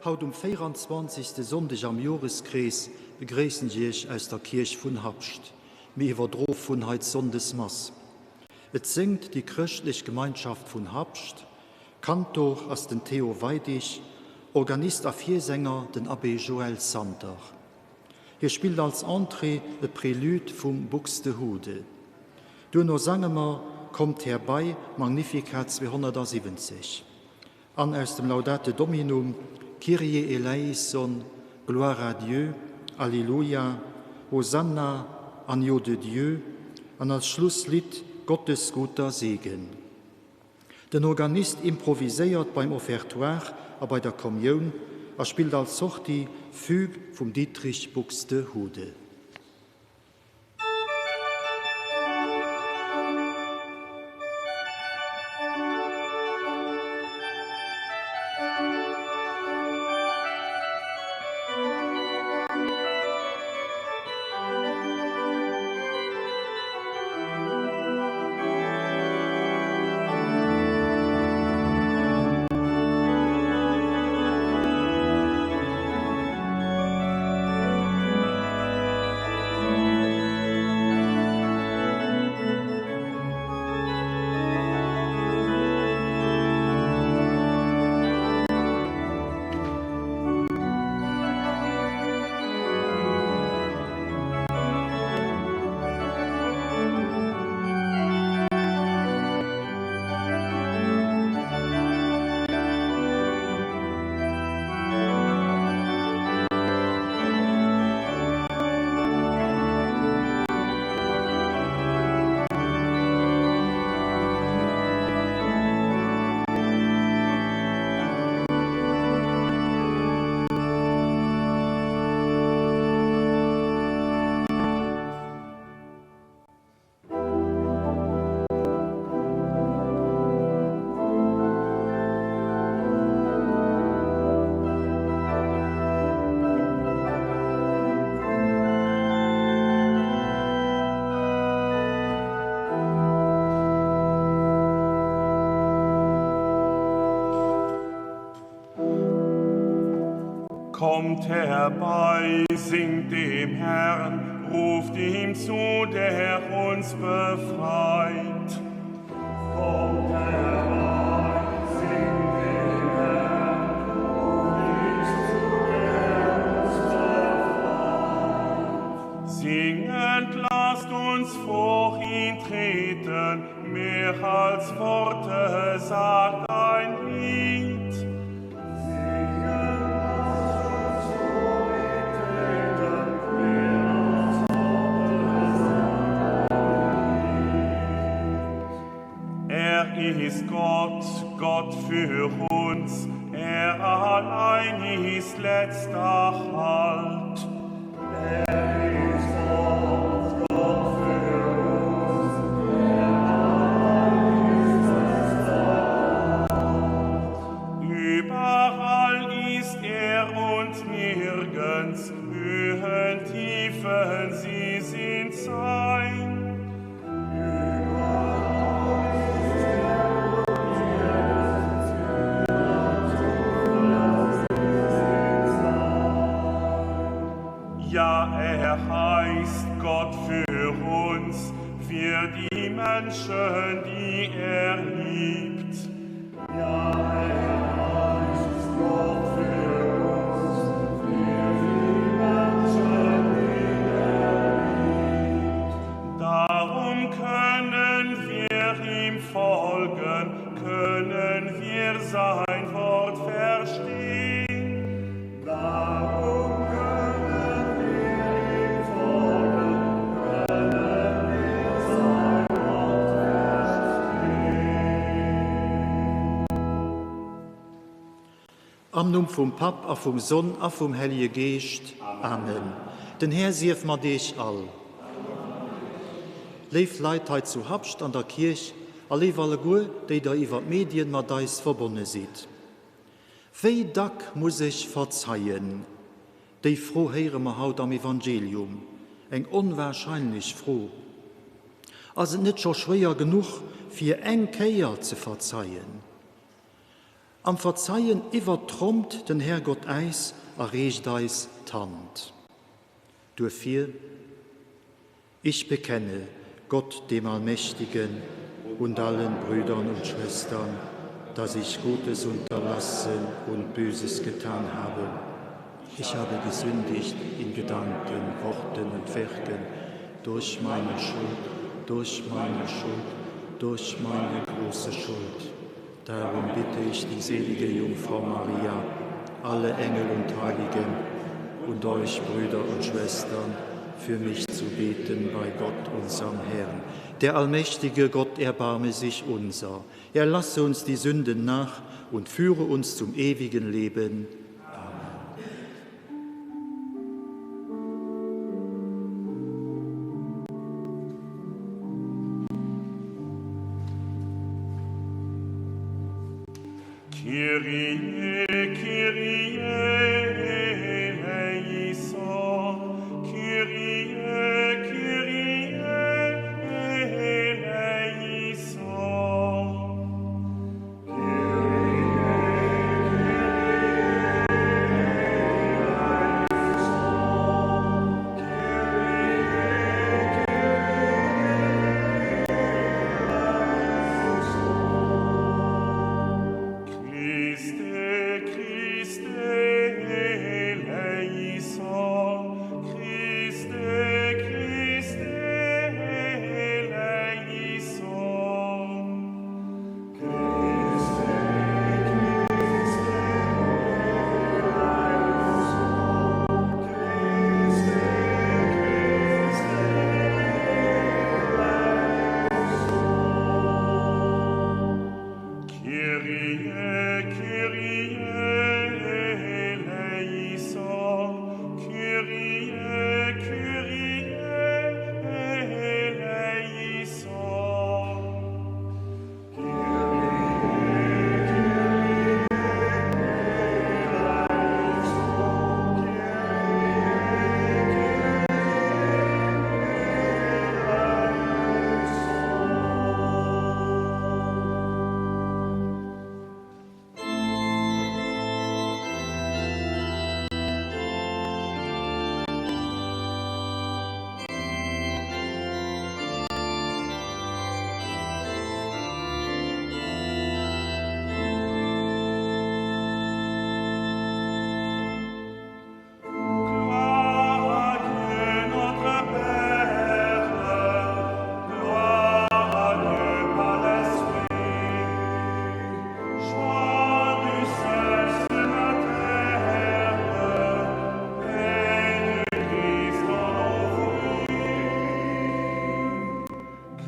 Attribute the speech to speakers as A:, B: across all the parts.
A: Haut 24. Sonntag am Jahresgräß begrüßen ich aus der Kirche von Habst, mir überdroh von heute Sondesmass. Es singt die christliche Gemeinschaft von Habst, Kantor aus den Theo Weidig, Organist und Viersänger den Abbé Joel Sander. Hier spielt als Entree ein Prälude vom Buxtehude. Du no sangen wir, kommt herbei, Magnificat 270. An aus dem Laudate Dominum, Kyrie eleison, Gloire à Dieu, Alleluia, Hosanna, Agneau de Dieu, an als Schlusslied Gottes guter Segen. Der Organist improvisiert beim Offertoire, aber bei der Kommunion, spielt als Sortie Füg vom Dietrich Buxtehude.
B: Kommt herbei, singt dem Herrn, ruft ihm zu, der uns befreit. Kommt herbei, singt dem Herrn, ruft ihm zu, der uns befreit. Singend lasst uns vor ihn treten, mehr als Worte sagt ein Lied. Ist Gott, Gott für uns, er allein ist letzter Halt. Er ist Gott, Gott für uns, er allein ist letzter Halt. Überall ist er und nirgends, Höhen, Tiefen, sie sind sein. Ja, er heißt Gott für uns, für die Menschen, die er liebt. Ja, er heißt Gott für uns, für die Menschen, die er liebt. Darum können wir ihm folgen, können wir sein Wort verstehen. Darum
A: Am Namen vom Pap, a vom Sohn, a vom Heiligen Geist. Amen. Den Herr sief ma dich all. Leif Leid zu Habst an der Kirche, a leif alle Gur, die da iwwer Medien ma deis verbunden sieht. Wei Dank muss ich verzeihen, die froh höre ma haut am Evangelium, eng unwahrscheinlich froh. Also nicht schon schwer genug, für eng Keier zu verzeihen. Am Verzeihen übertrommt den Herrgott eis, erregt eis Tant. Dafür, ich bekenne Gott dem Allmächtigen und allen Brüdern und Schwestern, dass ich Gutes unterlassen und Böses getan habe. Ich habe gesündigt in Gedanken, Worten und Werken, durch meine Schuld, durch meine große Schuld. Darum bitte ich die selige Jungfrau Maria, alle Engel und Heiligen und euch, Brüder und Schwestern, für mich zu beten bei Gott, unserem Herrn. Der allmächtige Gott erbarme sich unser. Er lasse uns die Sünden nach und führe uns zum ewigen Leben.
B: Kyrie, Kyrie, eleison. Kyrie, Kyrie, eleison. Christe, Christe, eleison. Christe, Christe, eleison. Christe, Kyrie, Kyrie, eleison. Kyrie, Kyrie, eleison.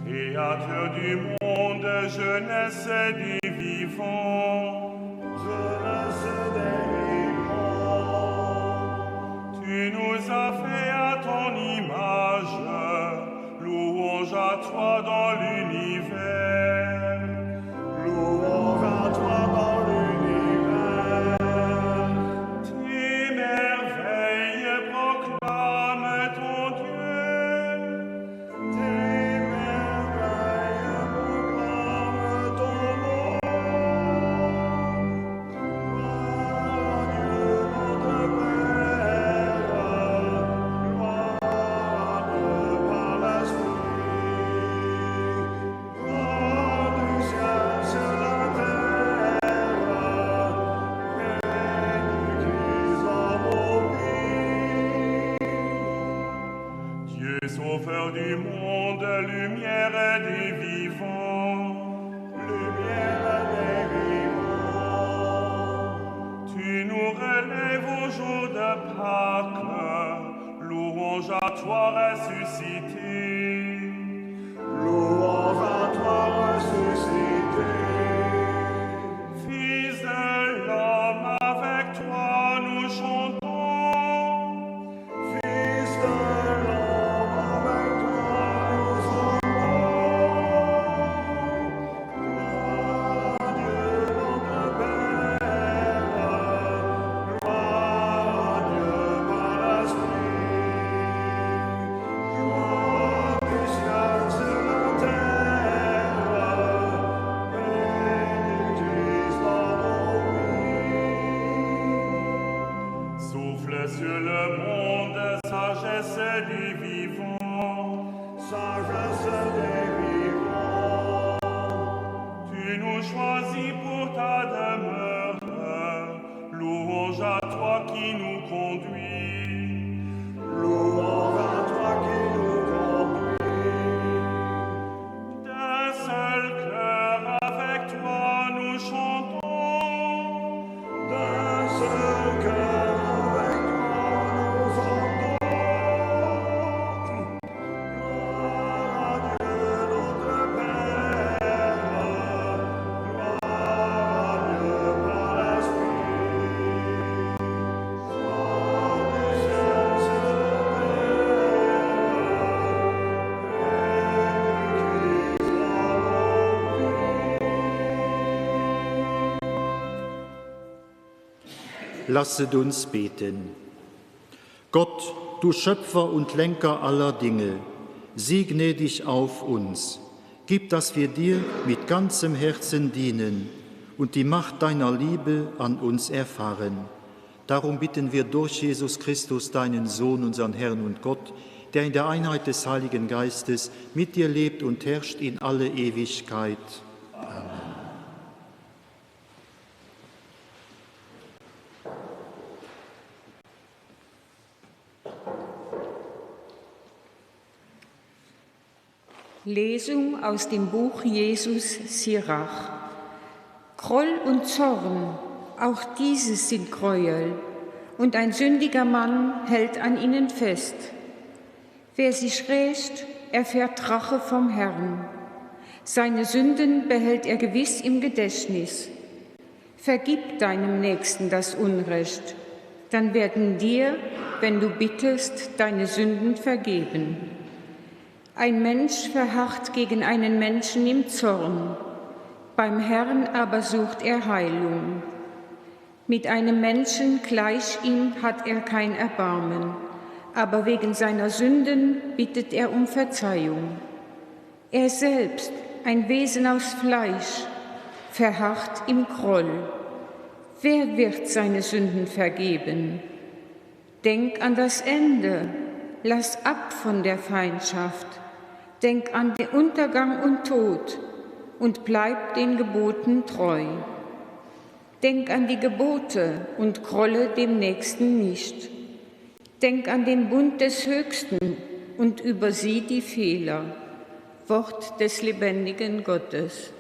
B: Créateur du monde, jeunesse des vivants, tu nous as fait à ton image, louange à toi dans l'univers, louange à toi dans l'univers. Tes merveilles proclament ton Dieu, tes merveilles proclament ton nom. Dieu sauveur du monde, lumière des vivants, lumière des vivants. Tu nous relèves au jour de Pâques, louange à toi ressuscité. Louange à toi ressuscité. Fils de l'homme, avec toi nous chantons. Fils de l'homme, avec toi nous chantons. Gloire à Dieu notre Père, gloire à Dieu par l'Esprit. Gloire du ciel sur la terre, paix sur le monde, sagesse du vivant. Sagesse des vivants. Tu nous choisis pour ta demeure. Louange à toi qui nous conduis. Louange à toi qui nous conduis. D'un seul cœur avec toi nous chantons. D'un seul cœur avec toi nous chantons. Gloire à Dieu notre Père. Gloire à Dieu par l'Esprit. Sois du ciel sur la terre. Et du Christ
A: Lasset uns beten. Gott, du Schöpfer und Lenker aller Dinge, sieh gnädig auf uns. Gib, dass wir dir mit ganzem Herzen dienen und die Macht deiner Liebe an uns erfahren. Darum bitten wir durch Jesus Christus, deinen Sohn, unseren Herrn und Gott, der in der Einheit des Heiligen Geistes mit dir lebt und herrscht in alle Ewigkeit.
C: Lesung aus dem Buch Jesus Sirach. Groll und Zorn, auch dieses sind Gräuel, und ein sündiger Mann hält an ihnen fest. Wer sich rächt, erfährt Rache vom Herrn. Seine Sünden behält er gewiss im Gedächtnis. Vergib deinem Nächsten das Unrecht, dann werden dir, wenn du bittest, deine Sünden vergeben. Ein Mensch verharrt gegen einen Menschen im Zorn, beim Herrn aber sucht er Heilung. Mit einem Menschen gleich ihm hat er kein Erbarmen, aber wegen seiner Sünden bittet er um Verzeihung. Er selbst, ein Wesen aus Fleisch, verharrt im Groll. Wer wird seine Sünden vergeben? Denk an das Ende, lass ab von der Feindschaft. Denk an den Untergang und Tod und bleib den Geboten treu. Denk an die Gebote und grolle dem Nächsten nicht. Denk an den Bund des Höchsten und übersieh die Fehler. Wort des lebendigen Gottes.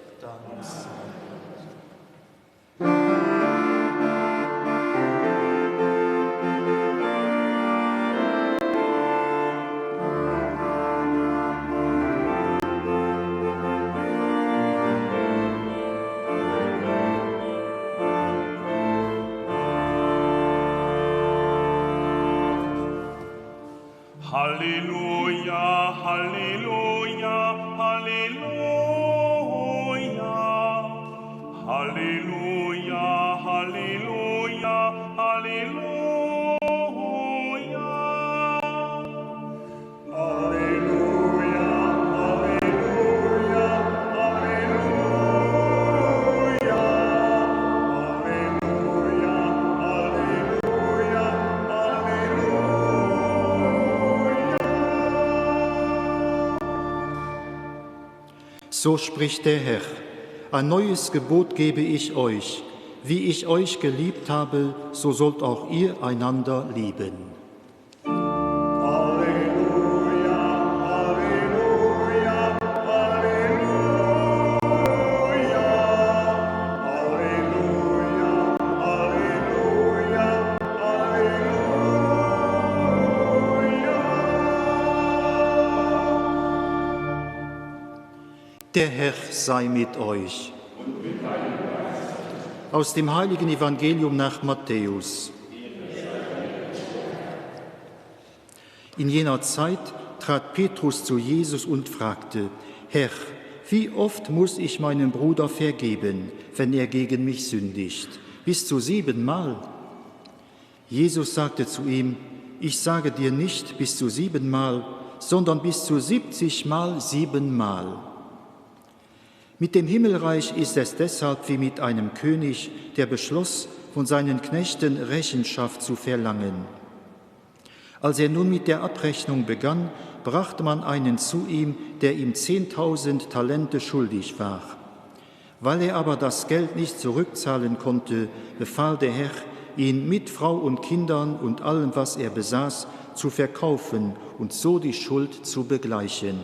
B: Halleluja, Halleluja, Halleluja. Halleluja, Halleluja, Halleluja. Halleluja, Halleluja, Halleluja. Halleluja, Halleluja,
A: So spricht der Herr: Ein neues Gebot gebe ich euch. Wie ich euch geliebt habe, so sollt auch ihr einander lieben.
B: Halleluja, Halleluja, Halleluja. Halleluja, Halleluja, Halleluja.
A: Der Herr sei mit euch. Aus dem heiligen Evangelium nach Matthäus. In jener Zeit trat Petrus zu Jesus und fragte: Herr, wie oft muss ich meinem Bruder vergeben, wenn er gegen mich sündigt? Bis zu 7-mal? Jesus sagte zu ihm: Ich sage dir nicht bis zu 7-mal, sondern bis zu 70-mal 7-mal. Mit dem Himmelreich ist es deshalb wie mit einem König, der beschloss, von seinen Knechten Rechenschaft zu verlangen. Als er nun mit der Abrechnung begann, brachte man einen zu ihm, der ihm 10.000 Talente schuldig war. Weil er aber das Geld nicht zurückzahlen konnte, befahl der Herr, ihn mit Frau und Kindern und allem, was er besaß, zu verkaufen und so die Schuld zu begleichen.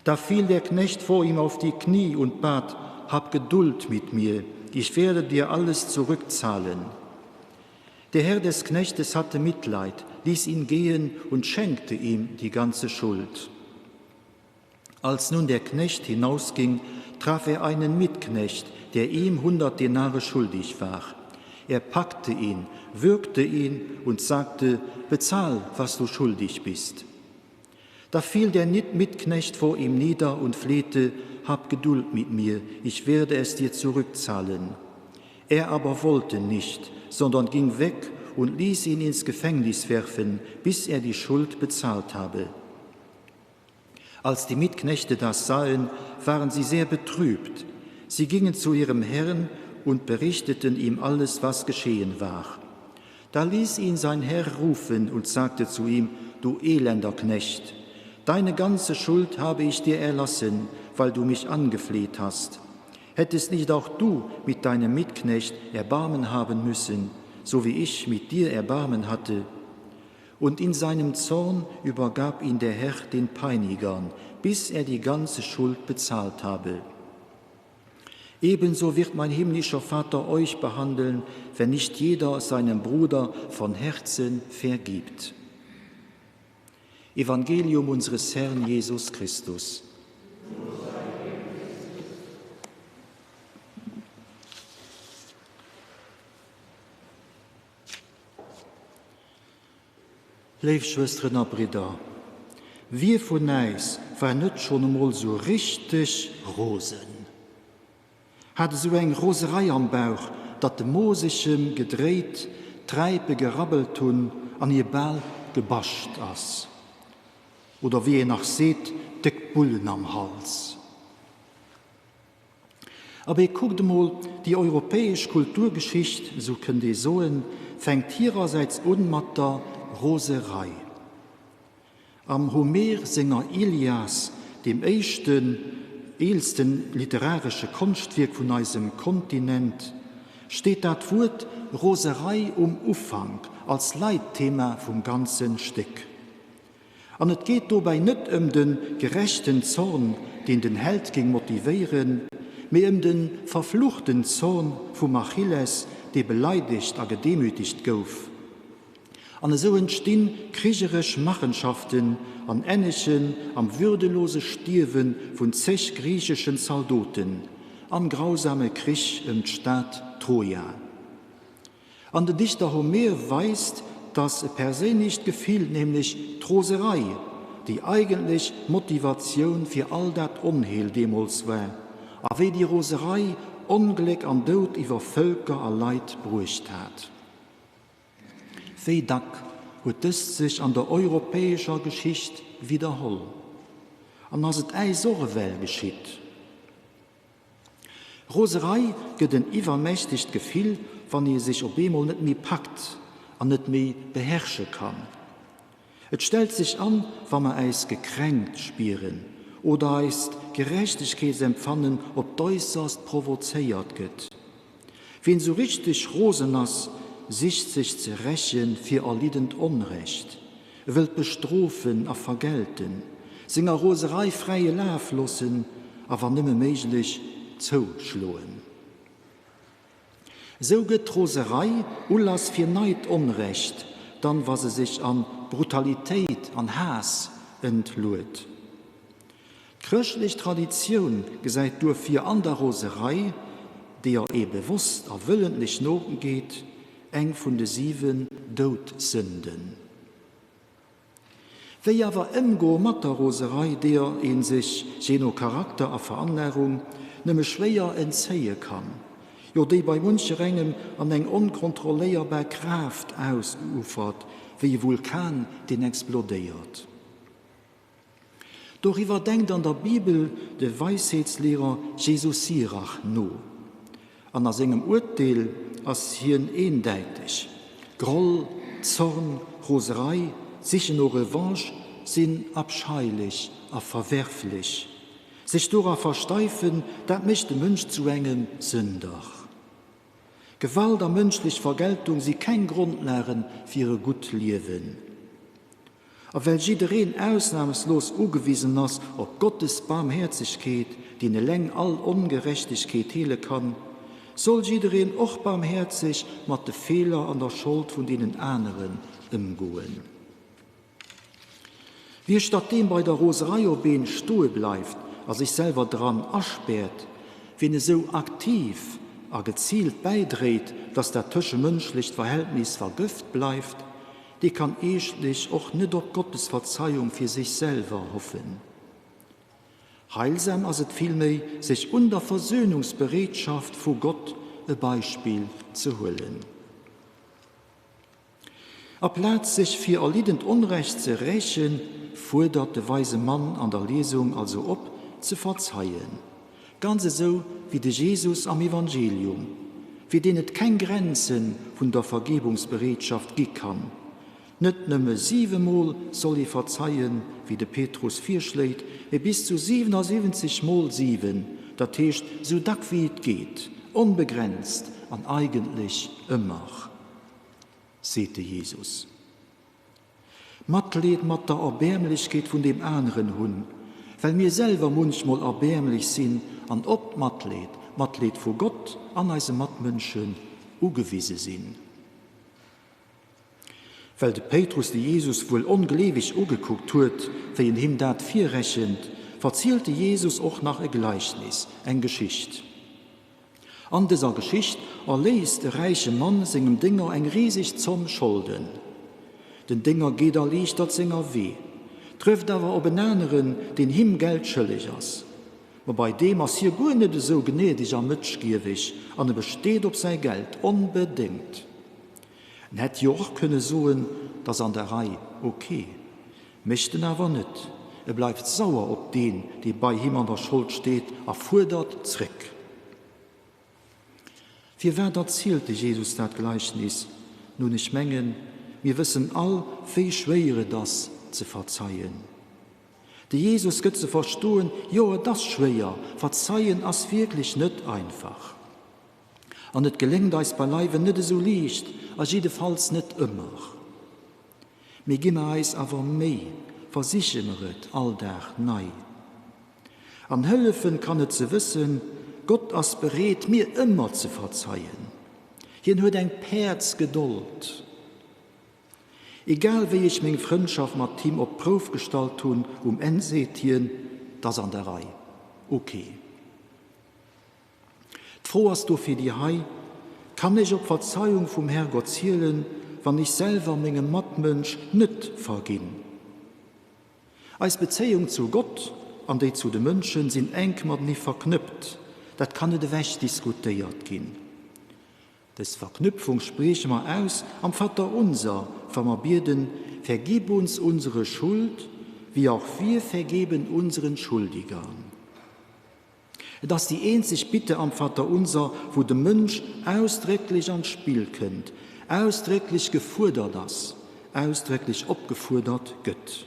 A: Da fiel der Knecht vor ihm auf die Knie und bat: Hab Geduld mit mir, ich werde dir alles zurückzahlen. Der Herr des Knechtes hatte Mitleid, ließ ihn gehen und schenkte ihm die ganze Schuld. Als nun der Knecht hinausging, traf er einen Mitknecht, der ihm 100 Denare schuldig war. Er packte ihn, würgte ihn und sagte: Bezahl, was du schuldig bist. Da fiel der Mitknecht vor ihm nieder und flehte: Hab Geduld mit mir, ich werde es dir zurückzahlen. Er aber wollte nicht, sondern ging weg und ließ ihn ins Gefängnis werfen, bis er die Schuld bezahlt habe. Als die Mitknechte das sahen, waren sie sehr betrübt. Sie gingen zu ihrem Herrn und berichteten ihm alles, was geschehen war. Da ließ ihn sein Herr rufen und sagte zu ihm: Du elender Knecht, deine ganze Schuld habe ich dir erlassen, weil du mich angefleht hast. Hättest nicht auch du mit deinem Mitknecht Erbarmen haben müssen, so wie ich mit dir Erbarmen hatte? Und in seinem Zorn übergab ihn der Herr den Peinigern, bis er die ganze Schuld bezahlt habe. Ebenso wird mein himmlischer Vater euch behandeln, wenn nicht jeder seinem Bruder von Herzen vergibt. Evangelium unseres Herrn Jesus Christus. Liebe Schwestern und Brüder, wir von uns waren nicht schon einmal so richtig Rosen. Hatte so eine Roserei am Bauch, dat de Mosischem gedreht, Treibe gerabbelt hun, an ihr Ball gebascht ass. Oder wie ihr nach seht, dick Bullen am Hals. Aber ihr guckt mal, die europäische Kulturgeschichte, so könnt ihr sagen, fängt ihrerseits an mit der Roserei. Am Homer-Sänger Ilias, dem ältesten literarischen Kunstwerk von unserem Kontinent, steht das Wort Roserei Ufang als Leitthema vom ganzen Stück. Und es geht dabei nicht den gerechten Zorn, den Held ging motivieren, mehr den verfluchten Zorn von Achilles, der beleidigt und gedemütigt gouf. Und so entstehen kriegerische Machenschaften an Ähnlichen am würdelose Stirben von 6 griechischen Soldaten am grausamen Krieg im Staat Troja. Und der Dichter Homer weist, dass per se nicht gefiel, nämlich Troserei, die eigentlich Motivation für all das Unheil demals war, aber wie die Roserei Unglück an Tod über Völker an Leid brucht hat. Wie Dank wird es sich an der europäischen Geschichte wiederholen. Und als es ei so well geschieht. Roserei geht ein übermächtigt Gefühl, wenn ihr sich ob einmal nicht mehr packt und nicht mehr beherrschen kann. Es stellt sich an, wenn man es gekränkt spüren oder es Gerechtigkeitsempfangen ob äußerst provoziert wird. Wenn so richtig rosenass sich zu rächen für erliedend Unrecht, will bestrafen und vergelten, seiner Roserei freie Lauf lassen, aber nimmer möglich zuschlagen. So geht Roserei Ulas für Neid Unrecht, dann was sie sich an Brutalität, an Hass entlud. Christliche Tradition gesagt durch für an der Roserei, der bewusst und willentlich noten geht, eng von den 7 Todsünden. Wie aber imgo mit der Roserei, der in sich jeno Charakter und Veranlagung nimmer schwer entziehen kann, ja die bei manchen Rängen an eng unkontrollierbar Kraft ausufert, wie ein Vulkan, den explodiert. Darüber denkt an der Bibel der Weisheitslehrer Jesus Sirach no. An seinem Urteil als hier eindeutig. Groll, Zorn, Roserei, sich no Revanche sind abscheulich, verwerflich. Sich dora versteifen, dat mischt de Mönch zu engem Sünder. Gewalt an menschlich Vergeltung sie kein Grund lehren für ihre gut Leben. Aber weil jedereen ausnahmslos ugewiesen ist auf Gottes Barmherzigkeit, die eine Läng all Ungerechtigkeit hele kann, soll jedereen auch barmherzig mit den Fehler an der Schuld von denen anderen umgehen. Wie statt dem bei der Roserei oben stuhe bleibt, als sich selber dran ersperrt, wenn er so aktiv gezielt beidreht, dass der zwischenmenschliche Verhältnis vergiftet bleibt, die kann echtlich auch nicht auf Gottes Verzeihung für sich selber hoffen. Heilsam ist es vielmehr, sich unter Versöhnungsbereitschaft vor Gott ein Beispiel zu holen. Platz sich für erliedend Unrecht zu rächen, fordert der weise Mann an der Lesung also ob, zu verzeihen. Ganz so wie der Jesus am Evangelium, für den es keine Grenzen von der Vergebungsbereitschaft geben kann. Nicht nur 7-mal soll ich verzeihen, wie der Petrus 4 schlägt, bis zu 77 mal 7, das heißt, so dack wie es geht, unbegrenzt und eigentlich immer, sagte Jesus. Matlet mit der Erbärmlichkeit von dem anderen Hund, weil mir selber manchmal erbärmlich sind und ob Matlet vor Gott an unsere Matmenschen ugewiesen sind. Weil der Petrus die Jesus wohl ungläubig angeguckt hat, für ihn ihm dat vierrechend, erzählte Jesus auch nach ein Gleichnis, eine Geschichte. An dieser Geschichte erlässt der reiche Mann seinem Dinger ein riesig zum Schulden. Den Dinger geht leicht dat Singer weh, trifft aber ob einen anderen, den ihm Geld schuldig ist. Wobei dem ist hier gar nicht so gnädig und mitschgierig, und er besteht auf sein Geld unbedingt. Und hätte ja auch können sagen, dass an der Reihe okay, möchten aber nicht. Er bleibt sauer auf den, der bei ihm an der Schuld steht, fordert zurück. Für wer erzählte Jesus das Gleichnis? Nun ich mengen, wir wissen all, wie schwer das zu verzeihen. Der Jesus geht zu verstehen, ja, das ist schwer, verzeihen ist wirklich nicht einfach. Und es gelingt uns beileibe nicht so leicht, als jedenfalls nicht immer. Wir geben uns aber mehr, versichern wir es alltag neu. An helfen kann es zu wissen, Gott ist bereit, mir immer zu verzeihen. Hier hat ein Perz Geduld. Egal wie ich meine Freundschaft mit ihm auf Prof gestellt tun, Endsetien, das an der Reihe. Okay. Froh hast du für die Hei, kann ich auf Verzeihung vom Herrgott zielen, wenn ich selber meinem Matmensch nicht vergehen. Als Beziehung zu Gott und die zu den Menschen sind eng mit nie verknüpft. Das kann nicht wegdiskutiert gehen. Das Verknüpfung sprechen wir aus am Vater unser, wenn wir beten, vergib uns unsere Schuld, wie auch wir vergeben unseren Schuldigern. Das ist die einzige Bitte am Vater unser, wo der Mensch ausdrücklich ans Spiel kommt, ausdrücklich gefordert ist, ausdrücklich abgefordert wird.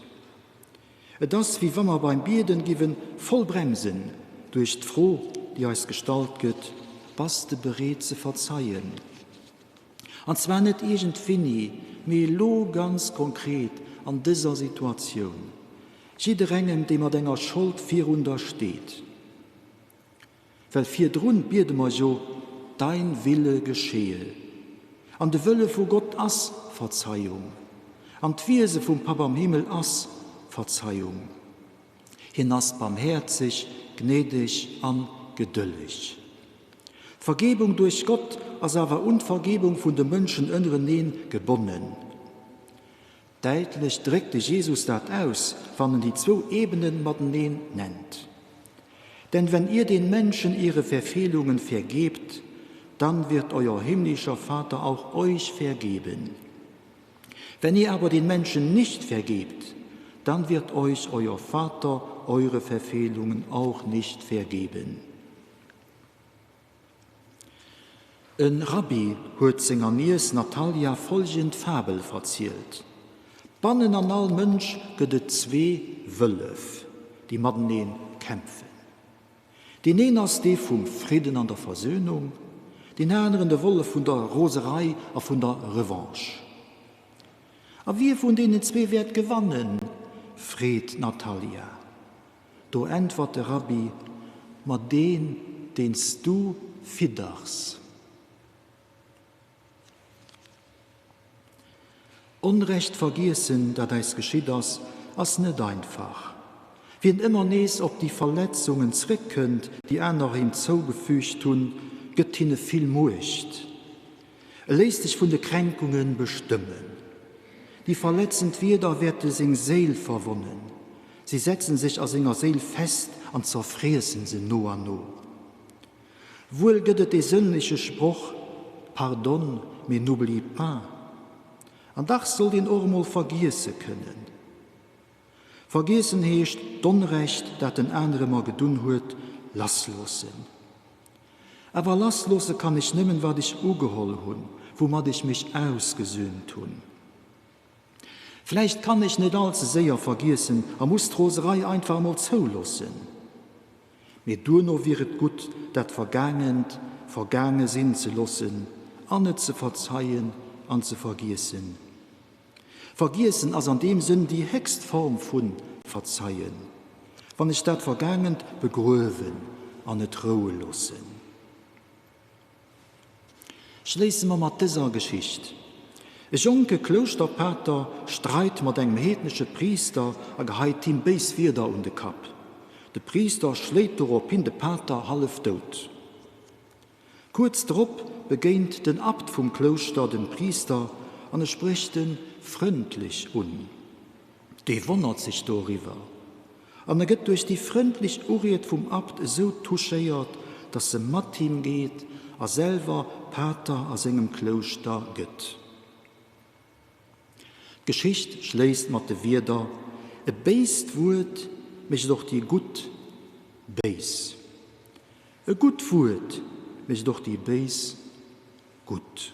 A: Das, wie wenn wir beim Beten geben, voll bremsen, durch die Froh, die uns gestaltet wird, was du bereit zu verzeihen. Und zwar nicht irgendwie, mir ganz konkret an dieser Situation. Jeder Engem, dem er deiner Schuld 400 steht. Weil vier drun beten wir so, dein Wille geschehe. An der Wille von Gott ist Verzeihung. An die Wiese vom Papa im Himmel ist Verzeihung. Hin ist barmherzig, gnädig und geduldig. Vergebung durch Gott, als aber Unvergebung von den Menschen inneren Nähen gebunden. Deutlich drückte Jesus das aus, wenn er die 2 Ebenen mit den Nähen nennt. Denn wenn ihr den Menschen ihre Verfehlungen vergebt, dann wird euer himmlischer Vater auch euch vergeben. Wenn ihr aber den Menschen nicht vergebt, dann wird euch euer Vater eure Verfehlungen auch nicht vergeben. Ein Rabbi hat seiner Niece Natalia folgende Fabel erzählt. Bannen an all Mënsch gëtt zwee Wëllef, die Madeneen kämpfen. Den een ass dee vum Frieden an der Versöhnung, den anderen de Wolle vun der Roserei a vun der Revanche. A wie vun denen zwee werd gewannen, Fred Natalia. Do entwart der Rabbi, mat den, denst du fidachs. Unrecht vergiessen, dat eis geschieht as net einfach. Wien immer nees op die Verletzungen zrickend, die einer ihm zougefügt hun, gëtt hinne viel Mucht. Lässt sich vun de Kränkungen bestimmen. Die verletzend wieder werde sing Seel verwonnen. Sie setzen sich aus ihrer Seel fest und zerfräsen sie no an no. Wohl gëtt de sinnliche Spruch, Pardon, mais n'oublie pas. An Dach soll den Ormol vergiesse können. Vergessen heescht d'Unrecht, dat den andere mal gedun huet, lasslosen. Aber lasslose kann ich nimmen, wat ich ugeholl hun, wo mat ich mich ausgesöhnt hun. Vielleicht kann ich nicht allzu sehr vergessen, muss Roserei einfach mal zulassen. Mir du nur wäret gut, dat vergangen sind zu lassen, anne zu verzeihen, an zu vergessen. Vergessen als an dem Sinn die Hextform von verzeihen. Wann ich dat vergangen begröven, an net Ruhe lassen. Schließen wir mit dieser Geschichte. Ein junge Klosterpater streit mit einem heidnischen Priester und geheilt ihm bis wieder um den Kap. Der Priester schlägt darauf hin, der Pater halb tot. Kurz darauf beginnt der Abt vom Kloster den Priester und spricht ihn freundlich an. Der wundert sich darüber. Und geht durch die freundliche Uriet vom Abt so touchiert, dass er mit ihm geht, und selber Pater aus seinem Kloster geht. Geschicht schläst mat de wieder, e beist wurt mich doch die gut beis. E gut wurt mich doch die beis gut.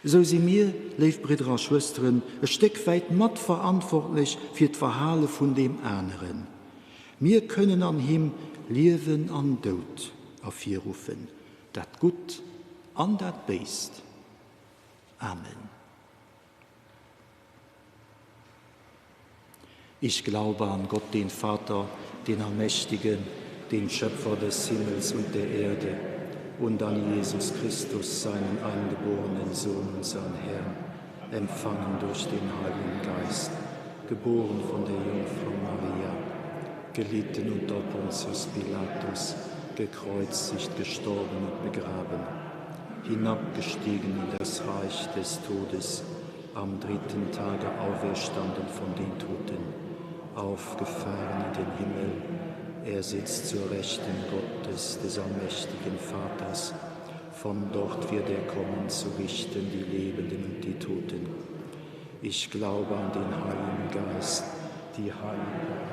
A: So sie mir, leif Brüder Schwestern, ein Stück weit mat verantwortlich für die Verhale von dem anderen. Wir können an ihm Leben an Tod aufrufen, dat gut an dat beist. Amen. Ich glaube an Gott, den Vater, den Allmächtigen, den Schöpfer des Himmels und der Erde, und an Jesus Christus, seinen eingeborenen Sohn, unseren Herrn, empfangen durch den Heiligen Geist, geboren von der Jungfrau Maria, gelitten unter Pontius Pilatus, gekreuzigt, gestorben und begraben, hinabgestiegen in das Reich des Todes, am dritten Tage auferstanden von den Toten, aufgefahren in den Himmel, er sitzt zur Rechten Gottes, des allmächtigen Vaters. Von dort wird er kommen, zu richten die Lebenden und die Toten. Ich glaube an den Heiligen Geist, die Heilige.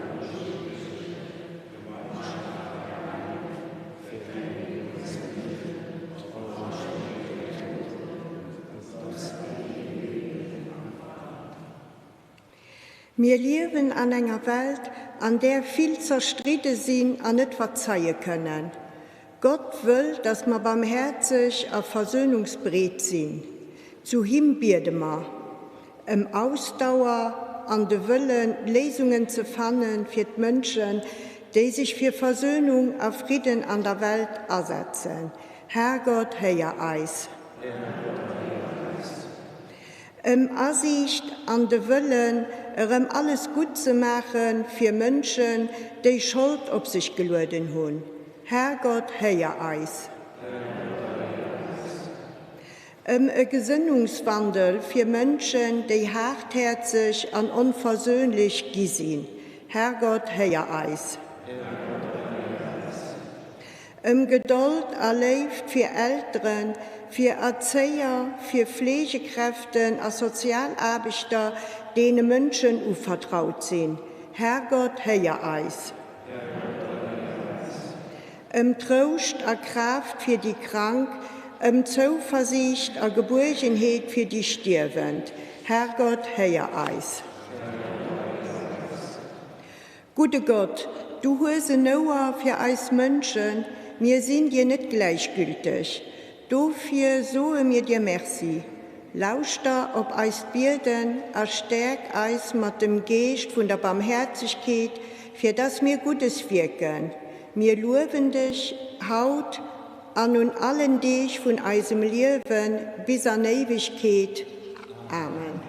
D: Wir leben an einer Welt, an der viel zerstritten sind und nicht verzeihen können. Gott will, dass wir barmherzig und versöhnungsbereit sind. Zu ihm beten wir, Ausdauer an den Willen, Lösungen zu finden für die Menschen, die sich für Versöhnung und Frieden an der Welt einsetzen. Herrgott, hör uns. Ansicht an den Willen, alles gut zu machen für Menschen, die Schuld auf sich geladen haben. Herrgott, hör uns. Ein Gesinnungswandel für Menschen, die hartherzig und unversöhnlich sind. Herrgott, hör uns. Geduld erlebt für Eltern, für Erzieher, für Pflegekräfte und Sozialarbeiter, denen Menschen vertraut sind. Herrgott, hör uns. Trost und Kraft für die Kranken Zuversicht und Geborgenheit für die Sterbend. Herrgott, hör eis. Gute Gott, du hast Noah für uns Menschen, wir sind dir nicht gleichgültig. Dafür soe mir dir merci. Lauscht auf eis Bürden, erstärk eis mit dem Geist von der Barmherzigkeit, für das wir Gutes wirken. Wir loben dich, haut an und allen dich von unserem Leben bis an Ewigkeit. Amen.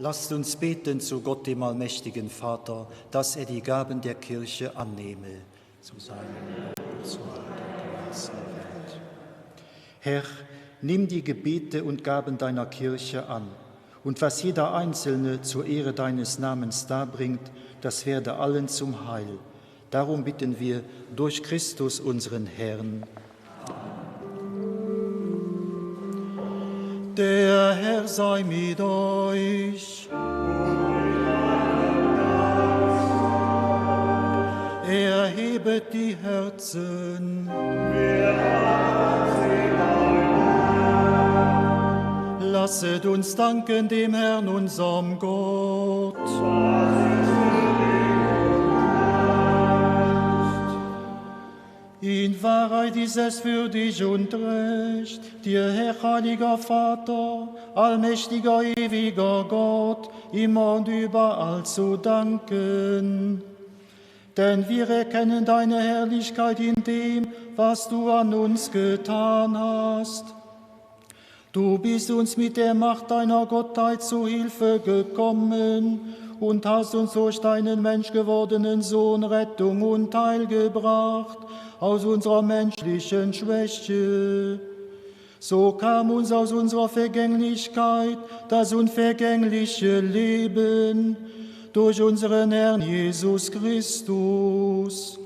A: Lasst uns beten zu Gott, dem allmächtigen Vater, dass er die Gaben der Kirche annehme, zu seinem zu der ganzen Welt. Herr, nimm die Gebete und Gaben deiner Kirche an, und was jeder Einzelne zur Ehre deines Namens darbringt, das werde allen zum Heil. Darum bitten wir durch Christus, unseren Herrn. Der Herr sei mit euch. Erhebet die Herzen. Lasset uns danken dem Herrn, unserem Gott. In Wahrheit ist es würdig und recht, dir, Herr, heiliger Vater, allmächtiger, ewiger Gott, immer und überall zu danken. Denn wir erkennen deine Herrlichkeit in dem, was du an uns getan hast. Du bist uns mit der Macht deiner Gottheit zu Hilfe gekommen und hast uns durch deinen menschgewordenen Sohn Rettung und Heil gebracht aus unserer menschlichen Schwäche. So kam uns aus unserer Vergänglichkeit das unvergängliche Leben durch unseren Herrn Jesus Christus.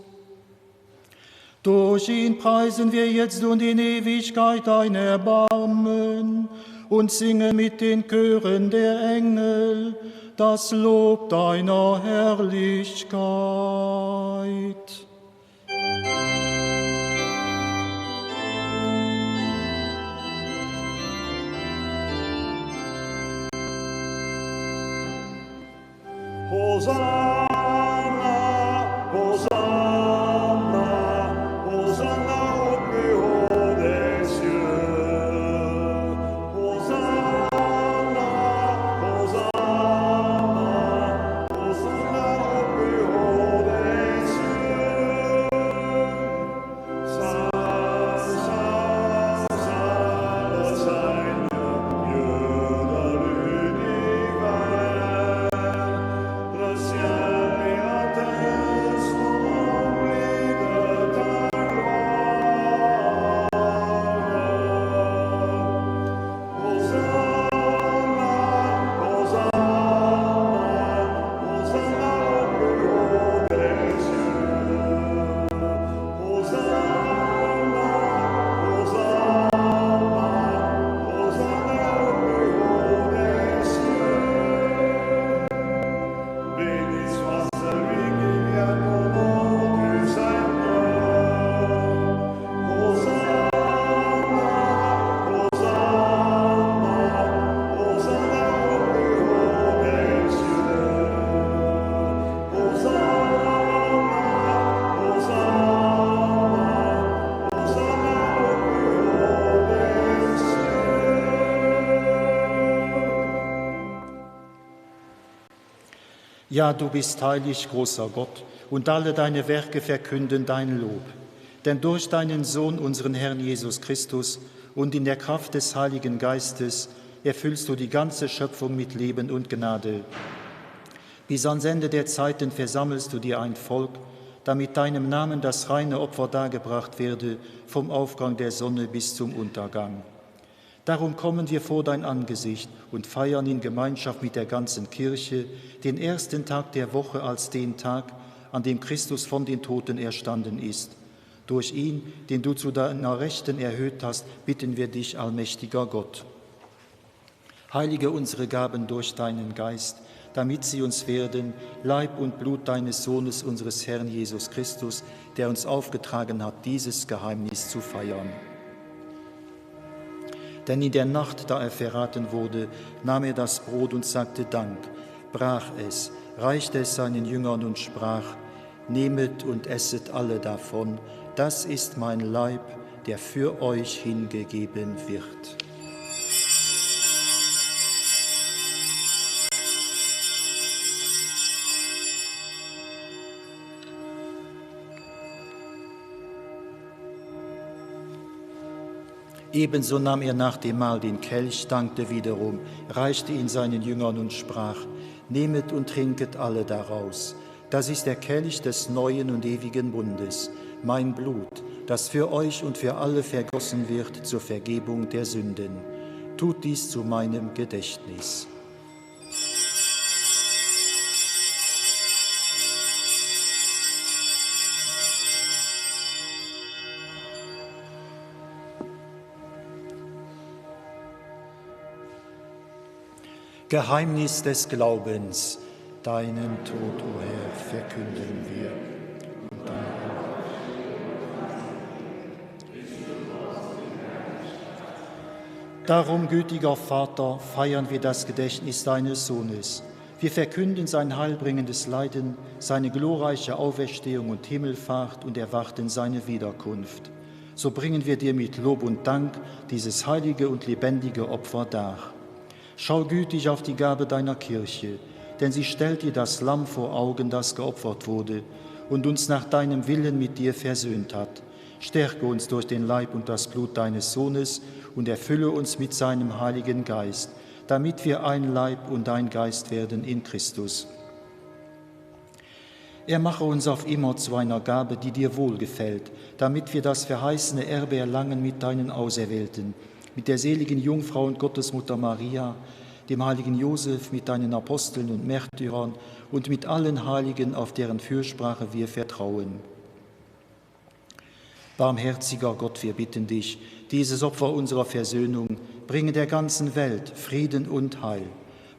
A: Durch ihn preisen wir jetzt und in Ewigkeit dein Erbarmen und singen mit den Chören der Engel das Lob deiner Herrlichkeit.
B: Hosanna, Hosanna, Hosanna au plus haut des cieux. Hosanna, Hosanna, Hosanna au plus haut des cieux.
A: Ja, du bist heilig, großer Gott, und alle deine Werke verkünden dein Lob. Denn durch deinen Sohn, unseren Herrn Jesus Christus, und in der Kraft des Heiligen Geistes erfüllst du die ganze Schöpfung mit Leben und Gnade. Bis ans Ende der Zeiten versammelst du dir ein Volk, damit deinem Namen das reine Opfer dargebracht werde, vom Aufgang der Sonne bis zum Untergang. Darum kommen wir vor dein Angesicht und feiern in Gemeinschaft mit der ganzen Kirche den ersten Tag der Woche als den Tag, an dem Christus von den Toten erstanden ist. Durch ihn, den du zu deiner Rechten erhöht hast, bitten wir dich, allmächtiger Gott. Heilige unsere Gaben durch deinen Geist, damit sie uns werden, Leib und Blut deines Sohnes, unseres Herrn Jesus Christus, der uns aufgetragen hat, dieses Geheimnis zu feiern. Denn in der Nacht, da er verraten wurde, nahm er das Brot und sagte Dank, brach es, reichte es seinen Jüngern und sprach, nehmet und esset alle davon, das ist mein Leib, der für euch hingegeben wird. Ebenso nahm er nach dem Mahl den Kelch, dankte wiederum, reichte ihn seinen Jüngern und sprach, nehmet und trinket alle daraus. Das ist der Kelch des neuen und ewigen Bundes, mein Blut, das für euch und für alle vergossen wird zur Vergebung der Sünden. Tut dies zu meinem Gedächtnis. Geheimnis des Glaubens, deinen Tod, o Herr, verkünden wir. Darum, gütiger Vater, feiern wir das Gedächtnis deines Sohnes. Wir verkünden sein heilbringendes Leiden, seine glorreiche Auferstehung und Himmelfahrt und erwarten seine Wiederkunft. So bringen wir dir mit Lob und Dank dieses heilige und lebendige Opfer dar. Schau gütig auf die Gabe deiner Kirche, denn sie stellt dir das Lamm vor Augen, das geopfert wurde und uns nach deinem Willen mit dir versöhnt hat. Stärke uns durch den Leib und das Blut deines Sohnes und erfülle uns mit seinem Heiligen Geist, damit wir ein Leib und ein Geist werden in Christus. Er mache uns auf immer zu einer Gabe, die dir wohlgefällt, damit wir das verheißene Erbe erlangen mit deinen Auserwählten, mit der seligen Jungfrau und Gottesmutter Maria, dem heiligen Josef, mit deinen Aposteln und Märtyrern und mit allen Heiligen, auf deren Fürsprache wir vertrauen. Barmherziger Gott, wir bitten dich, dieses Opfer unserer Versöhnung bringe der ganzen Welt Frieden und Heil.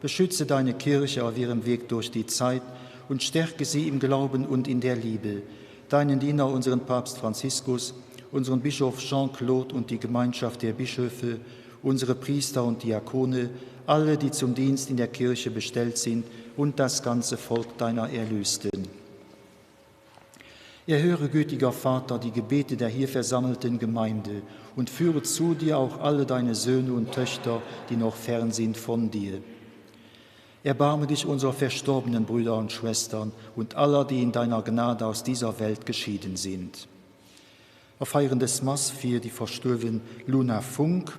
A: Beschütze deine Kirche auf ihrem Weg durch die Zeit und stärke sie im Glauben und in der Liebe. Deinen Diener, unseren Papst Franziskus, unseren Bischof Jean-Claude und die Gemeinschaft der Bischöfe, unsere Priester und Diakone, alle, die zum Dienst in der Kirche bestellt sind und das ganze Volk deiner Erlösten. Erhöre, gütiger Vater, die Gebete der hier versammelten Gemeinde und führe zu dir auch alle deine Söhne und Töchter, die noch fern sind von dir. Erbarme dich unserer verstorbenen Brüder und Schwestern und aller, die in deiner Gnade aus dieser Welt geschieden sind. Auf Feiern des Mass für die Verstorbenen Luna Funk,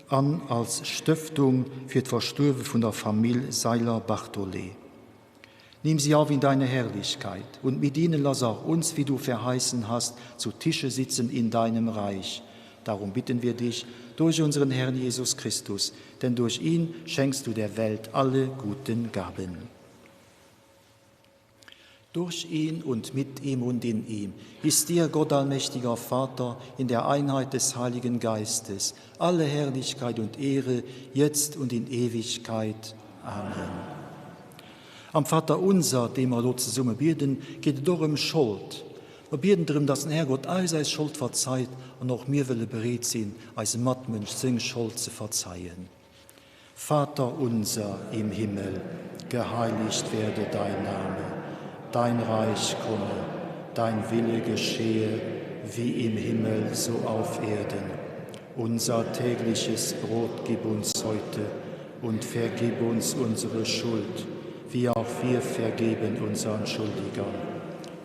A: an als Stiftung für die Verstorbenen von der Familie Seiler-Bartholé. Nimm sie auf in deine Herrlichkeit und mit ihnen lass auch uns, wie du verheißen hast, zu Tische sitzen in deinem Reich. Darum bitten wir dich durch unseren Herrn Jesus Christus, denn durch ihn schenkst du der Welt alle guten Gaben. Durch ihn und mit ihm und in ihm ist dir, Gott allmächtiger Vater, in der Einheit des Heiligen Geistes, alle Herrlichkeit und Ehre, jetzt und in Ewigkeit. Amen. Am Vater unser, dem wir zusammen beten, geht es doch um Schuld. Wir beten darum, dass der Herrgott all seine Schuld verzeiht und auch wir wollen bereit sein, als Mattmensch seine Schuld zu verzeihen. Vater unser im Himmel, geheiligt werde dein Name. Dein Reich komme, dein Wille geschehe, wie im Himmel, so auf Erden. Unser tägliches Brot gib uns heute und vergib uns unsere Schuld, wie auch wir vergeben unseren Schuldigern.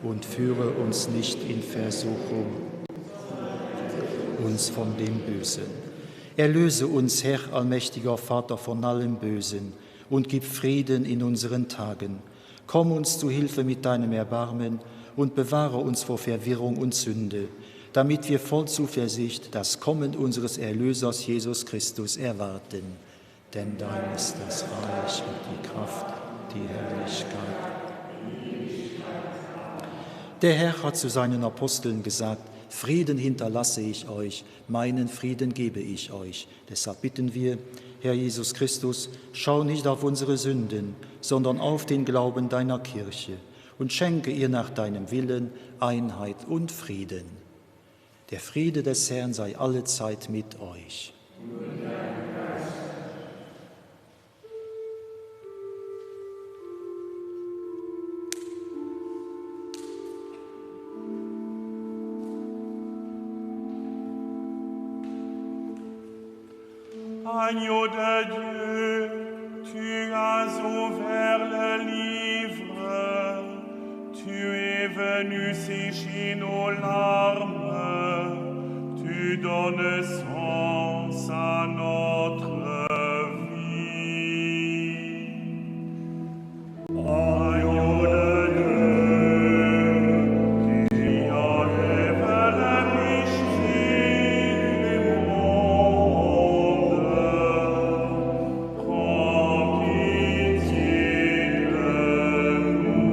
A: Und führe uns nicht in Versuchung, uns von dem Bösen. Erlöse uns, Herr, allmächtiger Vater, von allem Bösen und gib Frieden in unseren Tagen. Komm uns zu Hilfe mit deinem Erbarmen und bewahre uns vor Verwirrung und Sünde, damit wir voll Zuversicht das Kommen unseres Erlösers Jesus Christus erwarten. Denn dein ist das Reich und die Kraft, die Herrlichkeit. Der Herr hat zu seinen Aposteln gesagt: Frieden hinterlasse ich euch, meinen Frieden gebe ich euch. Deshalb bitten wir, Herr Jesus Christus, schau nicht auf unsere Sünden, sondern auf den Glauben deiner Kirche und schenke ihr nach deinem Willen Einheit und Frieden. Der Friede des Herrn sei allezeit mit euch.
B: Agneau de Dieu, tu as ouvert le livre, tu es venu sécher nos larmes, tu donnes sens à notre vie. Agneau de Dieu, qui enlève le péché du monde, prends pitié de nous.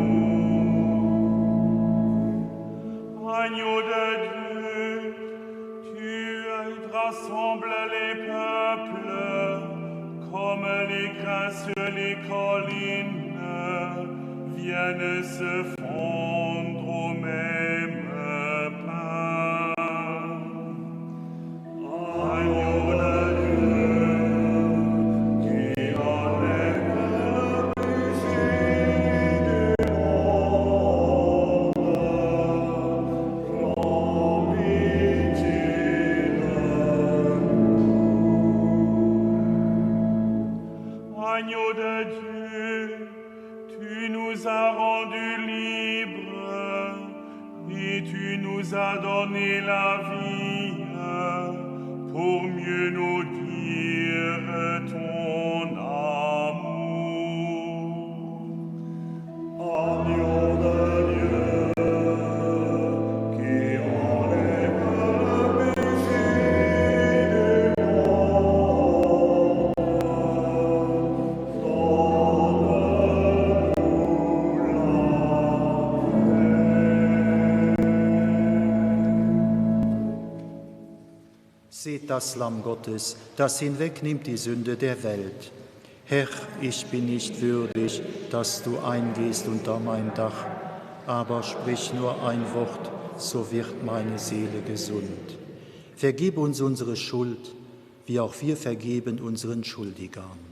B: Agneau de Dieu, tu rassembles les peuples comme les grains sur les collines viennent se fondre au même pain. Agneau de Dieu, qui enlève le péché du monde, prends pitié de nous. Agneau de Dieu, tu nous as rendus libres et tu nous as donné la vie pour mieux nous dire ton amour. Agneau de Dieu, qui enlève le péché du monde,
A: Seht das Lamm Gottes, das hinwegnimmt die Sünde der Welt. Herr, ich bin nicht würdig, dass du eingehst unter mein Dach, aber sprich nur ein Wort, so wird meine Seele gesund. Vergib uns unsere Schuld, wie auch wir vergeben unseren Schuldigern.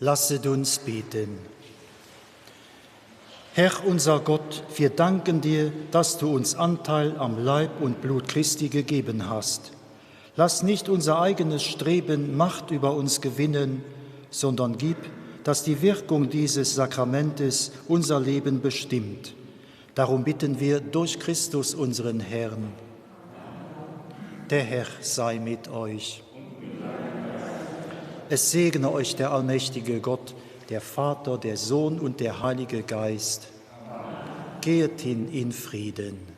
A: Lasset uns beten. Herr unser Gott, wir danken dir, dass du uns Anteil am Leib und Blut Christi gegeben hast. Lass nicht unser eigenes Streben Macht über uns gewinnen, sondern gib, dass die Wirkung dieses Sakramentes unser Leben bestimmt. Darum bitten wir durch Christus unseren Herrn. Der Herr sei mit euch. Es segne euch der allmächtige Gott, der Vater, der Sohn und der Heilige Geist. Geht hin in Frieden.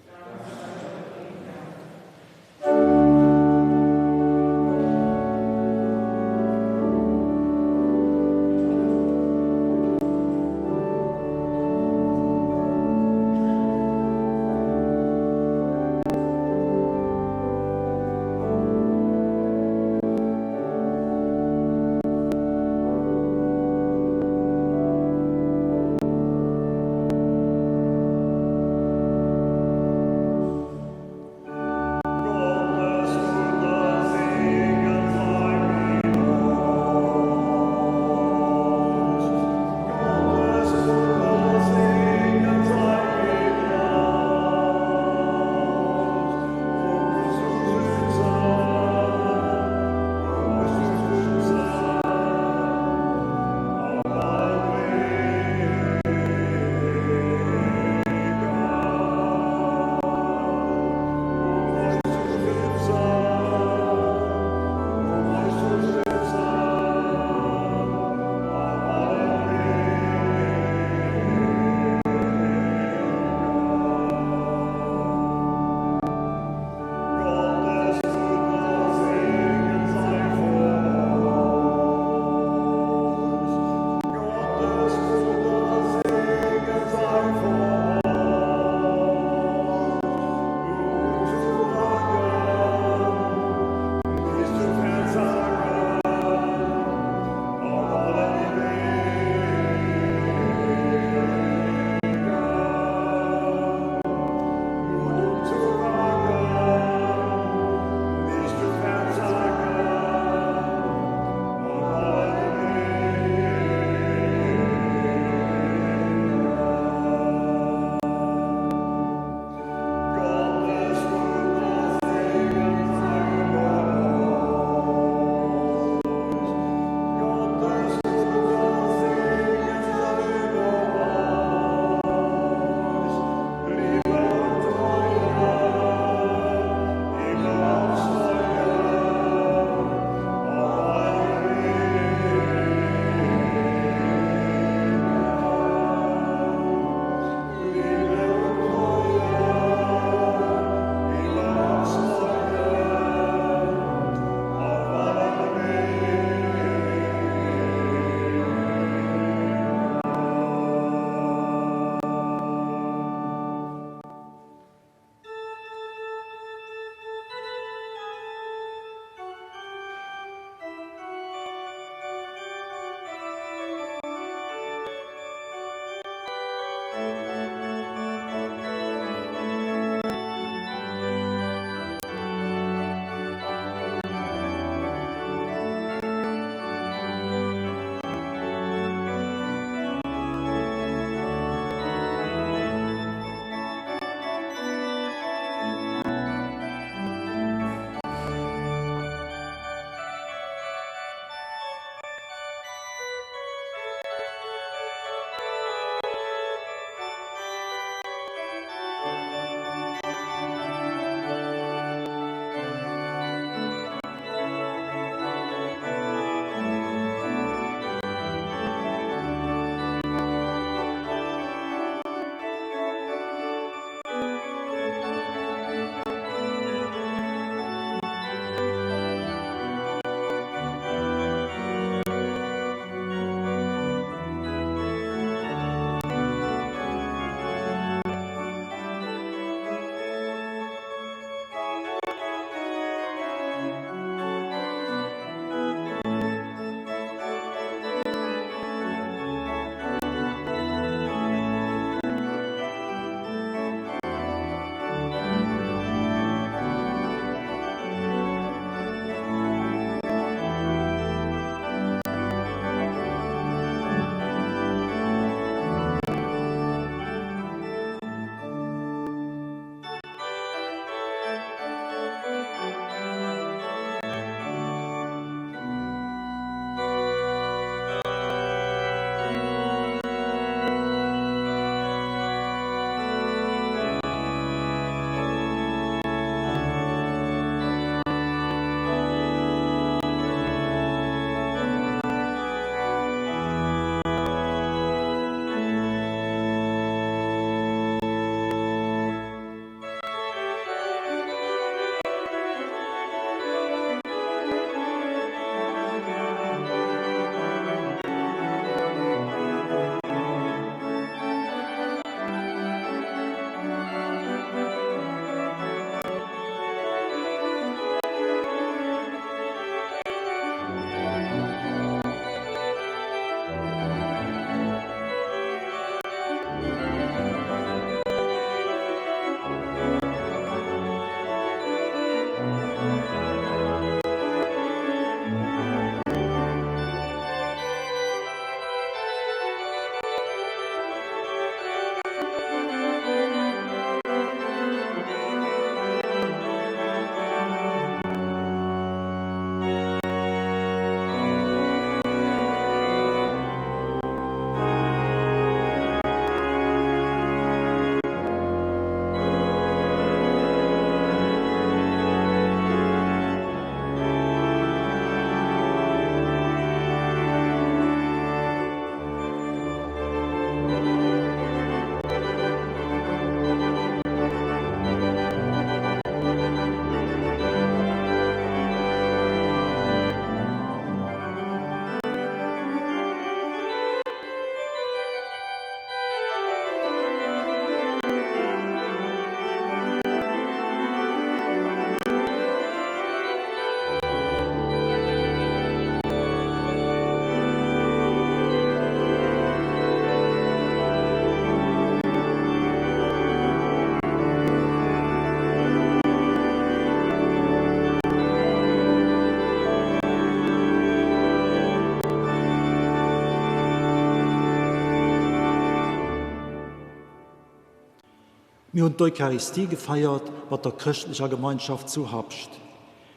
A: Wir haben die Eucharistie gefeiert, was der christlicher Gemeinschaft zu Habscht.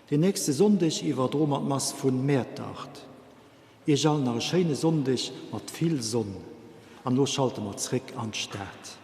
A: Den nächsten Sonntag über Mass von Mehrtag. Ihr sollt nach einer schönen Sonntag mit viel Sonne. Und nun schalten wir zurück an die Stadt.